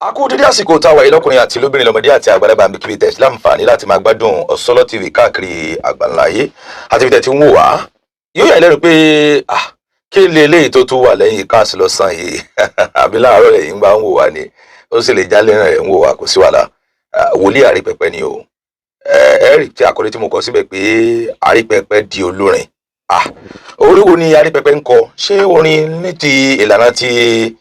A kú dédé àsìkò tá a wà yìí lọ́kùnrin àti lóbìnrin lọ́mọdé àti àgbàlagbà mi kiri tẹ̀sí láǹfààní láti máa gbádùn òsòló TV káàkiri àgbáńláyé àti ibi tẹ̀tí ń wò wá. Yóò yà lẹ́nu pé kí lè léyìí tó tún wà lẹ́yìn káàsì lọ́sàn yìí àbí láàárọ̀ lẹ́yìn bá ń wò wá ni ó sì lè jálẹ̀ rẹ̀ ń wò wá kò sí wàhálà. Wòlíì Àrípẹpẹ ni o. Ẹ̀rì tí àkọlé tí mo kọ síbẹ̀ pé Àrípẹpẹ di olórin. Orí wo ni Àrípẹpẹ ń kọ? Ṣé orin ní ti ìlànà ti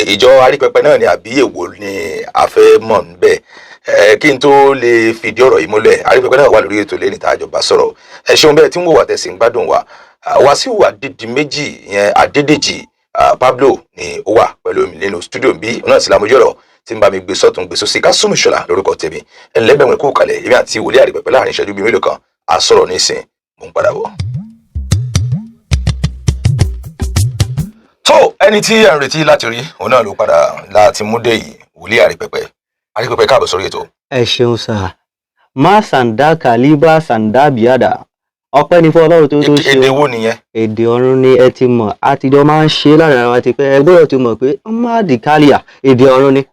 ìjọ Àrípẹpẹ náà ni àbí èwo ni a fẹ́ mọ̀ níbẹ̀? Kí n tó lè fìdí ọ̀rọ̀ yìí múlẹ̀, Àrípẹpẹ náà wà lórí ètò lẹ́ni tá a jọ bá sọ̀rọ̀. Ẹ ṣeun bẹ́ẹ̀ tí ń wò wá tẹ̀sí ń gbádùn wa. Wàsíù Adédìméjì ìyẹn Adédèjì Pablo ni ó wà pẹ̀lú mi nínú stúdíò bí ọ̀nà tí lámójú ọ̀rọ̀ tí ń bá mi gbé sọ́tún gbé sósì Kásùmù Ìṣọ̀lá lórúkọ tèmi. Ẹnlẹ́bẹ̀rún kú kalẹ̀ èmi àti Wòlíì Àrípẹpẹ láàrin ìṣẹ́jú bíi mélòó kan a sọ̀rọ̀ nísìn mò ń padà bọ̀. tó ẹni tí ẹ ń retí láti rí òun náà ló padà láti mú dé yìí Wòlíì Àrípẹpẹ. Àrípẹpẹ káàbọ̀ sórí ètò. Ẹ ṣeun sà, má sàǹdà kàlíbà sàǹdà bíàdà, ọpẹ́ ní fún Ọlọ́run tó ṣe. Èdè wo nìyẹn? Èdè ọ̀run ni ẹ ti mọ̀, àtijọ́ máa ń ṣe láàrin ara wa ti pẹ́, ẹgbẹ́ ti mọ̀ pé ọmọdé kálíà èdè ọ̀run ni.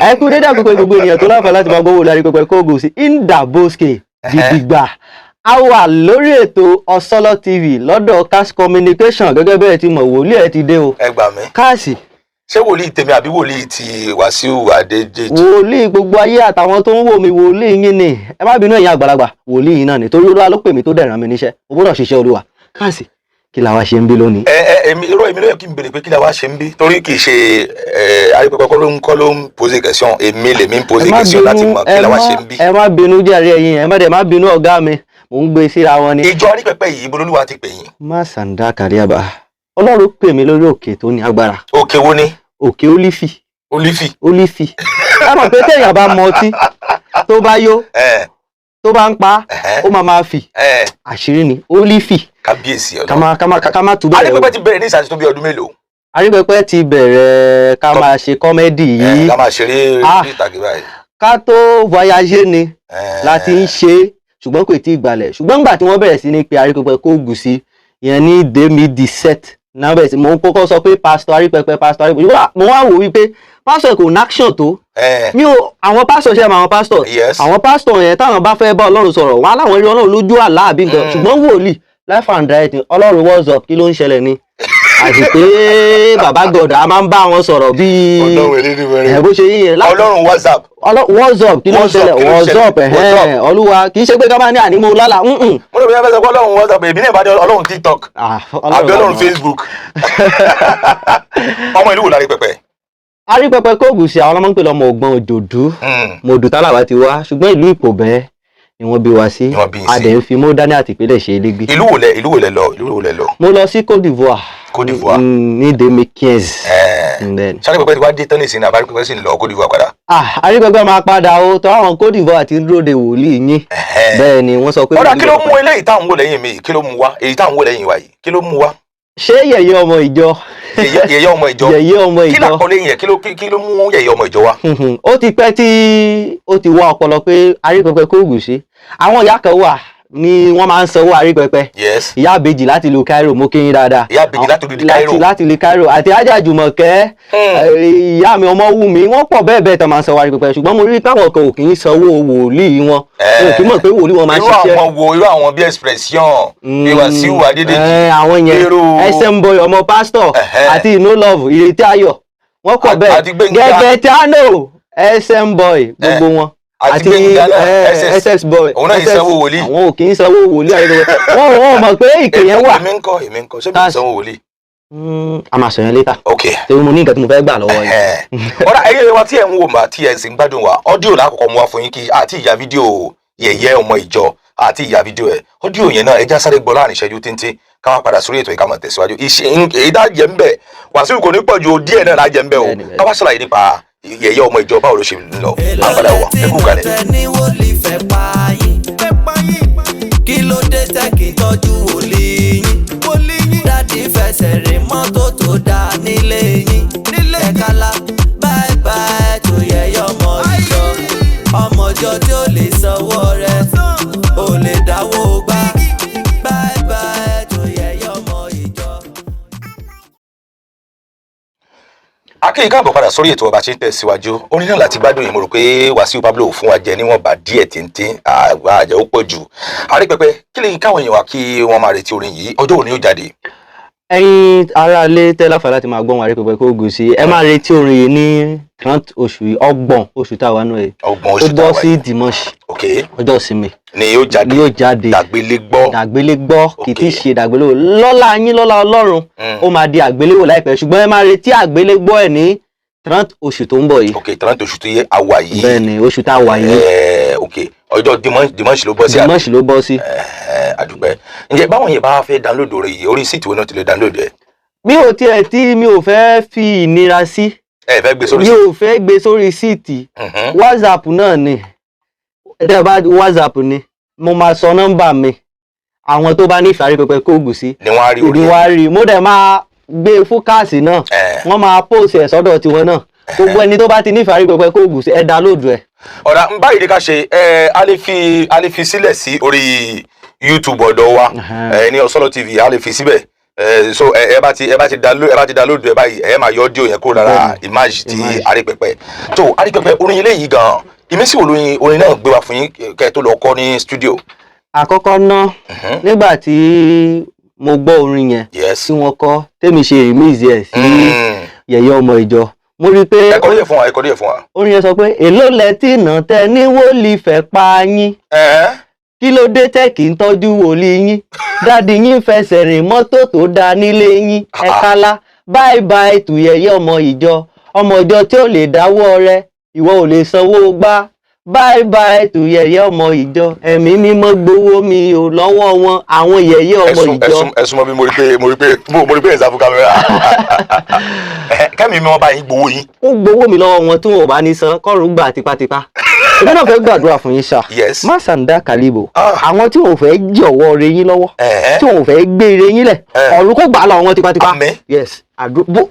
Ẹ kú dédé àkókò gbogbo ènìyàn tó láǹfààní láti máa gbọ́ Wòlíì Àrípẹpẹ kóògùn sí Indaboske gidigba. A wà lórí ètò òsòló TV lọ́dọ̀ Cash Communication gẹ́gẹ́ bẹ́ẹ̀ ti mọ̀ wòlíì ẹ ti dé o. Ẹ gbà mí. Káàsì. Ṣé wòlíì tèmi àbí wòlíì ti Wàsíù Adédèjì? Wòlíì gbogbo ayé àtàwọn tó ń wò mí wòlíì yín ni. Ẹ má bínú ẹ̀yin àgbàlagbà, wòlíì yín náà ni torí Olúwa ló pè mí tó dẹ̀ rán mi níṣẹ́. Mo gbọ́dọ̀ ṣiṣẹ́ Olúwa. Káàsì, kí la wá ṣe ń bí lónìí? Èmi ló yẹ kí n béèrè pé kí la wá ṣe ń bí torí kì í ṣe Àrípẹpẹ kọ́ ló ń pose question, èmi lèmi ń pose question láti mọ̀ kí la wá ṣe ń bí. Ẹ má bínú jàre ẹ̀yin, ẹ má dẹ̀ má bínú ọ̀gá mi. Mo ń gbé síra wọn ni. Ìjọ Àrípẹpẹ yìí ibo l'Olúwa ti pè yín? Má sàǹdà kàríàbà. Ọlọ́run pè mí lórí òkè tó ní agbára. Òkè wo ni? Òkè Ólífì. Ólífì. Ẹ mọ̀ pé téèyàn bá mọ ọtí tó bá yó tó bá ń pa ó máa fì. Àṣírí ni Ólífì. Kábíyèsí Ọlọ́run. Ká má tú bẹ́ẹ̀ o. Àrípẹpẹ ti bẹ̀rẹ̀ ní ìsàtì tó bí ọdún mélòó? Àrípẹpẹ ti bẹ̀rẹ̀ ká máa ṣe kọ́mẹ́dì yìí. Ká máa ṣeré ní ìtàgé báyìí. Ká tó voyage ni láti ń ṣe ṣùgbọ́n kò tí ì gbalẹ̀ ṣùgbọ́n nígbà tí wọ́n bẹ̀rẹ̀ sí ní pe Àrípẹpẹ kóògùn sí ìyẹn ní 2017 náà bẹ̀rẹ̀ sí mo kọ́kọ́ sọ pé pásítọ̀ Àrípẹpẹ mo wá wò wípé pásítọ̀ kò ní action tó mi ò àwọn pásítọ̀ ṣe àwọn pásítọ̀ yẹn táwọn bá fẹ́ bá Ọlọ́run sọ̀rọ̀ wọn aláwọn eré Ọlọ́run lójú àlá àbí nǹkan ṣùgbọ́n wòlíì life and direct Ọlọ́run what's up kí ló ń ṣẹlẹ̀ ni àti pé bàbá God a máa ń bá wọn sọ̀rọ̀ bíi bó ṣe yí yẹn. Ọlọ́run WhatsApp. WhatsApp kí ló ń ṣẹlẹ̀ WhatsApp Olúwa kì í ṣe pé ká máa ní ànímọ́ lálà. mo lè bí wọ́n fẹ́ sọ pé Ọlọ́run WhatsApp èmi náà bá dé Ọlọ́run TikTok àbí Ọlọ́run Facebook. Ọmọ ìlú wo l'Àrípẹpẹ? Àrípẹpẹ kóògùn sí àwọn ọmọ ń pè lọ́mọ ògbọ́n òjòdú mòdù tálàwá ti wá ṣùgbọ́n ìlú Ìpòbẹ́ ni wọ́n bí wa sí adẹ̀ ń fi mọ́ dání àti ìpínlẹ̀ ṣe é légbé. Ìlú wo lẹ lọ? Mo lọ sí Côte d'Ivoire. Ní 2015. Àrípẹpẹ ti wá dé tán nísìnyí àbí Àrípẹpẹ sì ń lọ Côte d'Ivoire padà? Àrípẹpẹ máa padà o tọ́ àwọn Côte d'Ivoire ti ń dúró de wòlíì yín. Bẹ́ẹ̀ ni wọ́n sọ pé. Ọ̀dà kí ló mú eléyìí táwọn wò lẹ́yìn mi kí ló mú wá èyí táwọn wò lẹ́yìn wa yìí kí ló mú wá? Ṣé yẹ̀yẹ́ ọmọ ìjọ? Yẹ̀yẹ́ ọmọ ìjọ. Yẹ̀yẹ́ ọmọ ìjọ. Kí làkọlé yẹn kí ló mú yẹ̀yẹ́ ọmọ ìjọ wá? Ó ti pẹ́ tí ó ti wá ọpọlọ pé Àrípẹpẹ kóògùn sí. Àwọn ìyá kan wà ni wọ́n máa ń sanwó Àrípẹpẹ. Ìyá àbèjì láti ìlú Cairo mo kí yín dáadáa. Ìyá àbèjì láti ìlú Cairo àti Ájà Jùmọ̀kẹ́ ìyá mi Ọmọwùmí wọ́n pọ̀ bẹ́ẹ̀ bẹ́ẹ̀ tán máa ń sanwó Àrípẹpẹ ṣùgbọ́n mo rí táwọn kan ò kì í sanwó wòlíì wọn. Mo kì í mọ̀ pé wòlíì wọn máa ń ṣiṣẹ́. Irú àwọn bí expression bí Wàsíù Adédèjì. Àwọn yẹn SM boy ọmọ pásítọ̀ àti no love Ìrètí Ayọ̀ wọ́n pọ̀ bẹ́ẹ̀ Gẹ̀gẹ̀tánò SM boy gbogbo wọn àti SS boy òun náà ìsanwó wòlíì àwọn ò kì í sanwó wòlíì Àrípẹpẹ wọ́n mọ̀ pé ìpè yẹn wà. èmi ń kọ́ ṣé mi ò sanwó wòlíì. A máa sọ yẹn later. Okay. Ṣé mo ní nǹkan tí mo fẹ́ gbà lọ́wọ́ yìí. Ọ̀rọ̀ ẹ̀yẹ́ wa tí ẹ̀ ń wò mà tí ẹ̀ sì ń gbádùn wa ọ́díò lákòókò mu wá fún yín kí àti ìyá fídíò yẹ̀yẹ́ ọmọ ìjọ àti ìyá fídíò ẹ̀ ọ́díò yẹn náà ẹja sáré gbọ́ láàrin ìṣẹ́jú tíntín ká wá padà sórí ètò ìka máa tẹ̀síwájú èyí tá jẹ́ ń bẹ̀ Wàsíù kò ní pọ̀ ju díẹ̀ náà lájẹ́ ń bẹ̀ o ká wá ṣàlàyé nípa yẹ̀yẹ́ ọmọ ìjọ báwo ló ṣe ń lọ àpàdà wọ̀ ẹ kú kalẹ̀. Kí ló dé tẹ́ kí n tọ́jú wòlíì yín dádì fẹsẹ̀ rìn mọ́tò tó dáa nílé yín ẹ̀kálá báyìí báyìí tó yẹ̀yẹ́ ọmọ ìjọ tí ó lè sanwó rẹ̀ ó lè dáwó gbá báyìí báyìí tó yẹ̀yẹ́ ọmọ ìjọ. akéyìn káàbọ̀ padà sórí ètò ọba ṣe ń tẹ̀síwájú orin náà láti gbádùn yìí mo rò pé Wàsíù Pablo fún wa jẹ níwọ̀nba díẹ̀ tíntín àgbà àjẹ́ ó pọ̀ jù arípẹpẹ kí lè káwọn èèyàn wá kí wọ́n máa retí orin yìí ọjọ́ òní ó jáde. ẹ̀yin aráalé tẹ́láfà láti máa gbọ́n Arípẹpẹ kó gùn sí ẹ máa retí orin yìí ní 30 oṣù yìí ọgbọ̀n oṣù táwa náà yìí ọgbọ̀n oṣù táwa yìí ó bọ́ sí Dimanche ọjọ́ ìsinmi ni yóò jáde dàgbélégbọ́ kì í tí ì ṣe dàgbéléwò lọ́lá yín lọ́lá Ọlọ́run ó máa di àgbéléwò láìpẹ́ ṣùgbọ́n ẹ máa retí àgbélégbọ́ ẹ̀ ní 30 oṣù tó ń bọ̀ yìí. 30 oṣù tó yẹ àwa yìí. bẹ́ẹ̀ni oṣù tá a wà yìí. ọjọ́ Dimanche ló bọ́ sí. Dimanche ló bọ́ sí. àdúpẹ́ ǹjẹ́ báwọn yẹn bá fẹ́ download orin yìí orí síìtì wo náà ti lè download ẹ̀. mi ò fẹ́ fi ìnira sí. ẹ fẹ́ gbé sórí síìtì. mi ò fẹ́ gbé sórí síìtì. WhatsApp náà ni tẹ́ bá WhatsApp ni mo máa sọ nọ́mbà mi àwọn tó bá nífẹ̀ẹ́ Arípẹpẹ kó gùn sí. ni wọ́n á rí mo dẹ̀ máa gbé fúkàsì náà wọ́n máa post ẹ̀ sọ́dọ̀ tiwọn náà gbogbo ẹni tó bá ti nífẹ̀ẹ́ Arípẹpẹ kó gùn sí ẹ download ẹ̀. ọ̀rá ń báyìí ní ká ṣe a lè fi sílẹ̀ sí orí YouTube ọ̀dọ̀ wa ní OSOLO TV a lè fi síbẹ̀ so ẹ bá ti download ẹ báyìí ẹ máa yọ audio yẹn kúrò lára image ti Arípẹpẹ tó Arípẹpẹ orin ilé yìí gan ìmísí wo orin náà gbé wá fún yín kẹ́ tó lọ kọ ní studio. àkọ́kọ́ náà nígbà tí mo gbọ́ orin yẹn tí wọ́n kọ tèmi ṣe remix ẹ̀ sí yẹ̀yẹ́ ọmọ ìjọ mo rí i pé ẹ̀kọ́ díẹ̀ fún wa. orin yẹn sọ pé èló lẹ tí nà tẹ ní Woli fẹ́ pa yín kí ló dé tẹ́ kì í tọ́jú Woli yín dáàdi yín fẹsẹ̀ rìn mọ́tò tó dáa nílé yín ẹ kálá bye bye tù yẹ̀yẹ́ ọmọ ìjọ tí ò lè dáwọ́ rẹ ìwọ ò lè sanwó gbá bye bye tù yẹ̀yẹ́ ọmọ ìjọ ẹ̀mí mímọ́ gbowó mi ò lọ́wọ́ wọn àwọn yẹ̀yẹ́ ọmọ ìjọ. ẹ̀sùn mọ́ bí mo rí pé ẹ̀sà fún kámẹ́rà kẹ́mi mi wọ́n bá yín gbowó yín. ó gbowó mi lọ́wọ́ wọn tí wọn ò bá ní san kọ́rùn gbà tipátipá. èmi náà fẹ́ gbàdúrà fún yín ṣá. má sàǹdà kàlíbò àwọn tí wọn ò fẹ́ jọ̀wọ́ re yín lọ́wọ́ tí wọn ò fẹ́ gbé re yín lẹ̀ ọ̀run kó gbà lọ́wọ́ wọn tipátipá. yes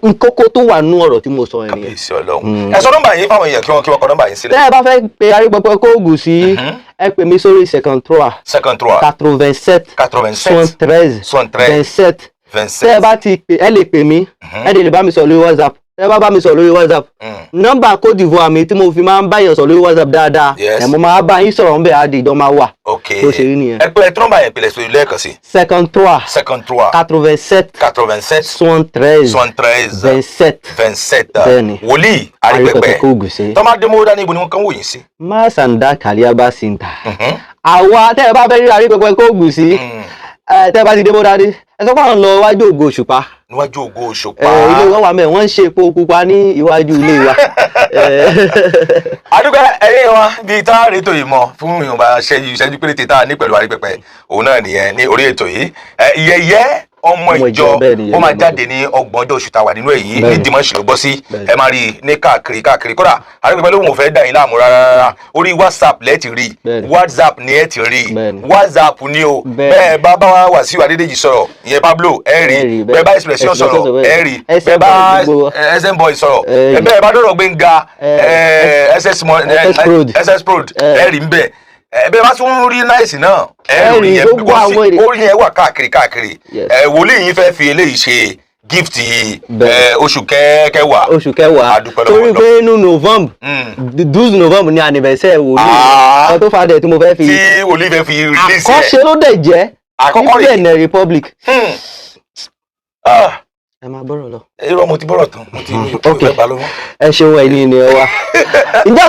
nkókó tó wà nú ọ̀rọ̀ tí mo sọ yẹn nìyẹn. kàbíyèsí Ọlọ́run ẹ sọ nọ́mbà yín fáwọn èèyàn kí wọ́n kọ nọ́mbà yín sílẹ̀. tẹ́ ẹ bá fẹ́ pe Arípẹpẹ kó gùn sí ẹ pè mí sórí 53 87 73 27 tẹ́ ẹ bá ti pè ẹ lè pè mí ẹ lè bá mi sọ lórí WhatsApp tẹ́ ẹ bá mi sọ lórí WhatsApp nọ́mbà Côte d'Ivoire mi tí mo fi máa ń báyọ̀ sọ lórí WhatsApp dáadáa ẹ̀ mo máa bá yín sọ̀rọ̀ ńbẹ̀ àdì ìjọ máa wà tó ṣe rí nìyẹn. ẹ pè nọ́mbà yẹn pèlè sórí lẹ́ẹ̀kan sí. 53 87 73 27 bẹ́ẹ̀ni Wòlíì Arípẹpẹ tọ́mádémọ́ dání ibo ni wọ́n kàn wò yín sí. má sàǹdà kàlíàbá síntà àwa tẹ́ ẹ bá fẹ́ rí Arípẹpẹ kó gùn sí tẹ́ ẹ bá ti dé bó dání ẹ sọ pé àwọn lọ wájú Ògo Òṣùpá. níwájú Ògo Òṣùpá. ilé wọn wà mẹ́ẹ̀ wọ́n ń ṣe epo pupa ní iwájú ilé wa. àdúgbò ẹ̀yìn wa bíi tá a rí ètò yìí mọ fún ìwọ̀nba ìṣẹ́jú péréte tá a ní pẹ̀lú Arípẹpẹ òun náà nìyẹn ní orí ètò yìí yẹ̀yẹ́ ọmọ ìjọ ó máa jáde ní 30 oṣù tá a wà nínú èyí ní Dimanche ló bọ́ sí ẹ máa rí ní káàkiri kódà Arípẹpẹ lóhùn ò fẹ́ dà yín láàmú rárá orí WhatsApp lẹ́ẹ̀ ti rí WhatsApp ni ẹ ti rí WhatsApp ni o bẹ́ẹ̀ bá Wàsíù Adédèjì sọ̀rọ̀ ìyẹn Pablo ẹ rí bẹ́ẹ̀ bá Expression sọ̀rọ̀ ẹ rí bẹ́ẹ̀ bá SM Boy sọ̀rọ̀ bẹ́ẹ̀ bá dọ̀rọ̀ Gbénga SS Prod ẹ rí ń bẹ̀ bẹ́ẹ̀ bá tún rí náìsì náà rí yẹn orí yẹn wà káàkiri Wòlíì yín fẹ́ fi eléyìí ṣe gift oṣù kẹwàá torí pé inú November 12 November ni anniversaire Wòlíì kan tó fàdé tí mo fẹ́ fi tí Wòlíì fẹ́ fi release àkọ́ṣe ló dẹ̀ jẹ́ àkọ́kọ́ rẹ̀ ní Republic. ẹ máa bọ́rọ̀ lọ. irọ́ mo ti bọ́rọ̀ tán mo ti fẹ́ bá lọ́wọ́. ẹ ṣeun ẹ̀yin ni ẹ wá. ǹjẹ́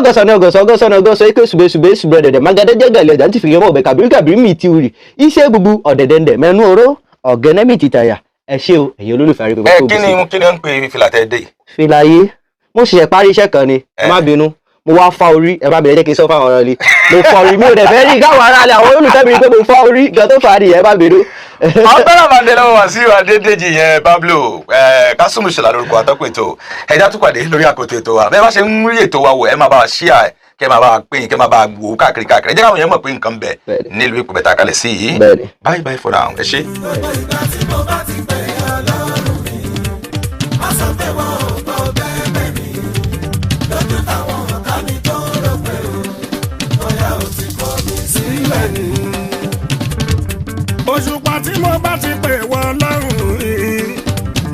ọgọ́sọ̀ ike ṣùgbẹ́ dẹ̀dẹ̀ magadẹ́jẹ́ gàlẹ́ ẹ̀dá ti fi yẹmọ̀ ọ̀bẹ kàbírí mi ti rì iṣẹ́ gbogbo ọ̀dẹ̀dẹ̀ndẹ̀ mẹ́nu oró ọ̀gẹ́nẹ́ mi ti tàyà ẹ ṣe o ẹ̀yin olólùfẹ́ Arípẹpẹ kó kí ni ń pè fìlà tẹ́ dé. fìlà yìí mo ṣẹ̀ṣẹ̀ parí iṣẹ́ kan ni má bínú mo wá fa orí ẹ bá mi jẹ́ kí n sọ fáwọn ọ̀rọ̀ ni mo fa orí mi ò dẹ̀ fẹ́ rí káwọn ará alẹ́ àwọn olólùfẹ́ mi rí pé mo fa orí gan tó fa rí ẹ bá bínú. ọ̀gbẹ́rẹ́ àmàdé lọ́wọ́ Wàsíù Adédèjì yẹn Pablo Kásùmù ṣọlá lórúkọ àtọ́kùn ètò ẹ̀dá tó pàdé lórí àkótó ètò wa bẹ́ẹ̀ bá ṣe ń rí ètò wa wò ẹ máa bá wa ṣíà kẹ́ máa bá wa pín kẹ́ máa bá wa wò káàkiri ẹ jẹ́ káwọn yẹn mọ̀ pé nǹkan bẹ̀ nílùú Ìpínlẹ̀ tá a kalẹ̀ sí yìí bye for now ẹ ṣé. Òṣùpá tí mo bá ti pè wọ́n lọ́rùn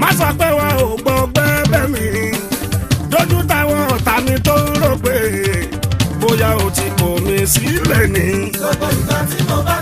má sọ pé wọ́n ò gbọ́ gbẹ́bẹ́ mi fẹ́ni tó ń rò pé bóyá o ti kò mí sílẹ̀ ní. gbogbo ìgbà tí mo bá